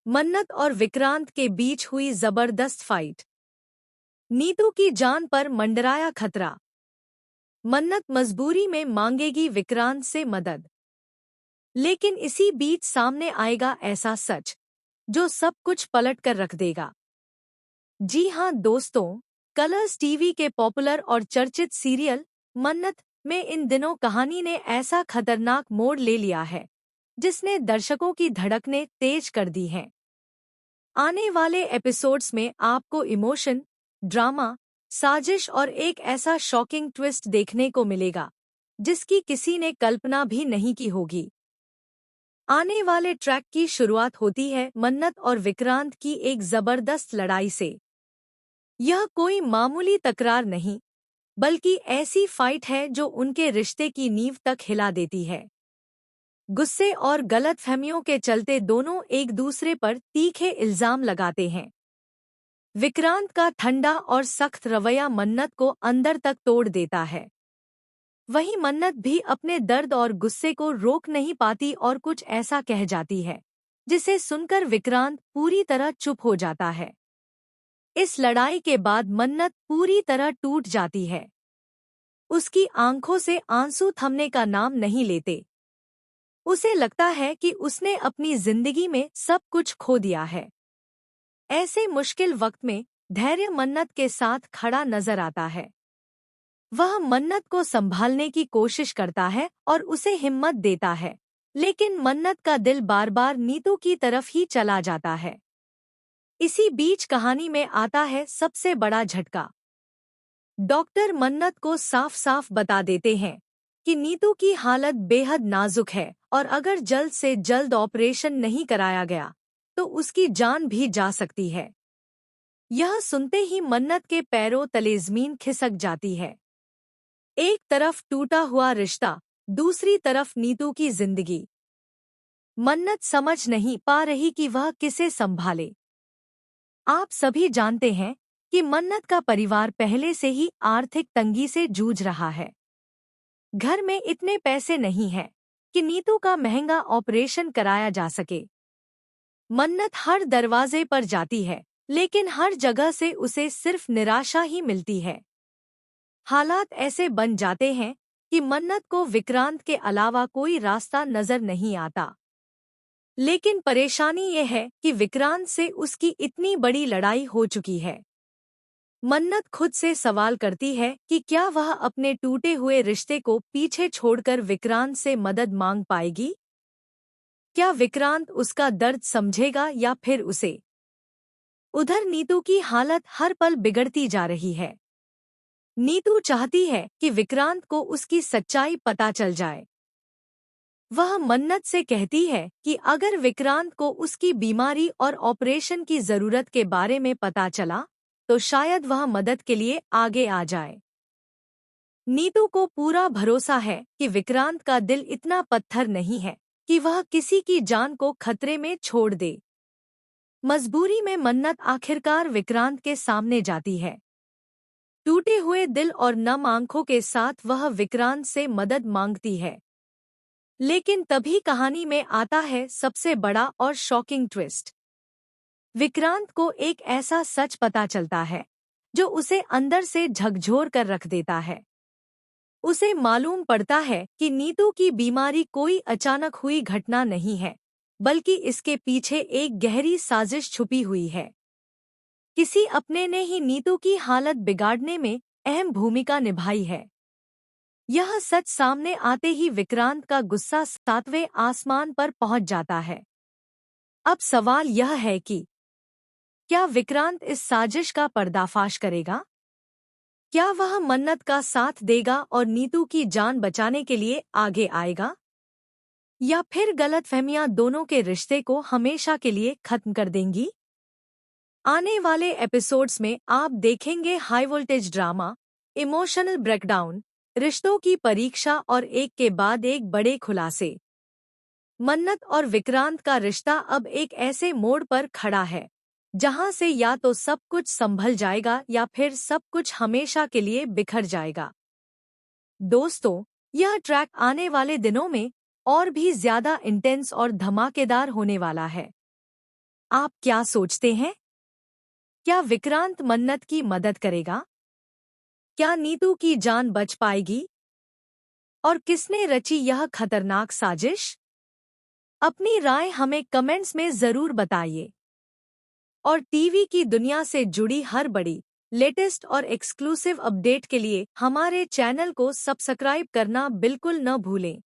मन्नत और विक्रांत के बीच हुई जबरदस्त फाइट। नीतू की जान पर मंडराया खतरा। मन्नत मजबूरी में मांगेगी विक्रांत से मदद, लेकिन इसी बीच सामने आएगा ऐसा सच जो सब कुछ पलट कर रख देगा। जी हां दोस्तों, कलर्स टीवी के पॉपुलर और चर्चित सीरियल मन्नत में इन दिनों कहानी ने ऐसा खतरनाक मोड़ ले लिया है जिसने दर्शकों की धड़कनें तेज कर दी हैं। आने वाले एपिसोड्स में आपको इमोशन, ड्रामा, साजिश और एक ऐसा शॉकिंग ट्विस्ट देखने को मिलेगा जिसकी किसी ने कल्पना भी नहीं की होगी। आने वाले ट्रैक की शुरुआत होती है मन्नत और विक्रांत की एक जबरदस्त लड़ाई से। यह कोई मामूली तकरार नहीं, बल्कि ऐसी फाइट है जो उनके रिश्ते की नींव तक हिला देती है। गुस्से और गलतफहमियों के चलते दोनों एक दूसरे पर तीखे इल्जाम लगाते हैं। विक्रांत का ठंडा और सख्त रवैया मन्नत को अंदर तक तोड़ देता है। वहीं मन्नत भी अपने दर्द और गुस्से को रोक नहीं पाती और कुछ ऐसा कह जाती है जिसे सुनकर विक्रांत पूरी तरह चुप हो जाता है। इस लड़ाई के बाद मन्नत पूरी तरह टूट जाती है। उसकी आंखों से आंसू थमने का नाम नहीं लेते। उसे लगता है कि उसने अपनी जिंदगी में सब कुछ खो दिया है। ऐसे मुश्किल वक्त में धैर्य मन्नत के साथ खड़ा नजर आता है। वह मन्नत को संभालने की कोशिश करता है और उसे हिम्मत देता है, लेकिन मन्नत का दिल बार बार नीतू की तरफ ही चला जाता है। इसी बीच कहानी में आता है सबसे बड़ा झटका। डॉक्टर मन्नत को साफ साफ बता देते हैं कि नीतू की हालत बेहद नाजुक है और अगर जल्द से जल्द ऑपरेशन नहीं कराया गया तो उसकी जान भी जा सकती है। यह सुनते ही मन्नत के पैरों तले ज़मीन खिसक जाती है। एक तरफ टूटा हुआ रिश्ता, दूसरी तरफ नीतू की जिंदगी। मन्नत समझ नहीं पा रही कि वह किसे संभाले। आप सभी जानते हैं कि मन्नत का परिवार पहले से ही आर्थिक तंगी से जूझ रहा है। घर में इतने पैसे नहीं हैं कि नीतू का महंगा ऑपरेशन कराया जा सके। मन्नत हर दरवाजे पर जाती है, लेकिन हर जगह से उसे सिर्फ निराशा ही मिलती है। हालात ऐसे बन जाते हैं कि मन्नत को विक्रांत के अलावा कोई रास्ता नजर नहीं आता। लेकिन परेशानी ये है कि विक्रांत से उसकी इतनी बड़ी लड़ाई हो चुकी है। मन्नत खुद से सवाल करती है कि क्या वह अपने टूटे हुए रिश्ते को पीछे छोड़कर विक्रांत से मदद मांग पाएगी? क्या विक्रांत उसका दर्द समझेगा या फिर उसे? उधर नीतू की हालत हर पल बिगड़ती जा रही है। नीतू चाहती है कि विक्रांत को उसकी सच्चाई पता चल जाए। वह मन्नत से कहती है कि अगर विक्रांत को उसकी बीमारी और ऑपरेशन की जरूरत के बारे में पता चला तो शायद वह मदद के लिए आगे आ जाए। नीतू को पूरा भरोसा है कि विक्रांत का दिल इतना पत्थर नहीं है कि वह किसी की जान को खतरे में छोड़ दे। मजबूरी में मन्नत आखिरकार विक्रांत के सामने जाती है। टूटे हुए दिल और नम आंखों के साथ वह विक्रांत से मदद मांगती है। लेकिन तभी कहानी में आता है सबसे बड़ा और शॉकिंग ट्विस्ट। विक्रांत को एक ऐसा सच पता चलता है जो उसे अंदर से झकझोर कर रख देता है। उसे मालूम पड़ता है कि नीतू की बीमारी कोई अचानक हुई घटना नहीं है, बल्कि इसके पीछे एक गहरी साजिश छुपी हुई है। किसी अपने ने ही नीतू की हालत बिगाड़ने में अहम भूमिका निभाई है। यह सच सामने आते ही विक्रांत का गुस्सा 7वें आसमान पर पहुंच जाता है। अब सवाल यह है कि क्या विक्रांत इस साजिश का पर्दाफाश करेगा? क्या वह मन्नत का साथ देगा और नीतू की जान बचाने के लिए आगे आएगा? या फिर गलतफहमियां दोनों के रिश्ते को हमेशा के लिए खत्म कर देंगी? आने वाले एपिसोड्स में आप देखेंगे high voltage drama, emotional breakdown, रिश्तों की परीक्षा और एक के बाद एक बड़े खुलासे। मन्नत और विक्रांत का रिश्ता अब एक ऐसे मोड़ पर खड़ा है जहां से या तो सब कुछ संभल जाएगा या फिर सब कुछ हमेशा के लिए बिखर जाएगा। दोस्तों, यह ट्रैक आने वाले दिनों में और भी ज्यादा इंटेंस और धमाकेदार होने वाला है। आप क्या सोचते हैं? क्या विक्रांत मन्नत की मदद करेगा? क्या नीतू की जान बच पाएगी? और किसने रची यह खतरनाक साजिश? अपनी राय हमें कमेंट्स में जरूर बताइए। और टीवी की दुनिया से जुड़ी हर बड़ी, लेटेस्ट और एक्सक्लूसिव अपडेट के लिए हमारे चैनल को सब्सक्राइब करना बिल्कुल न भूलें।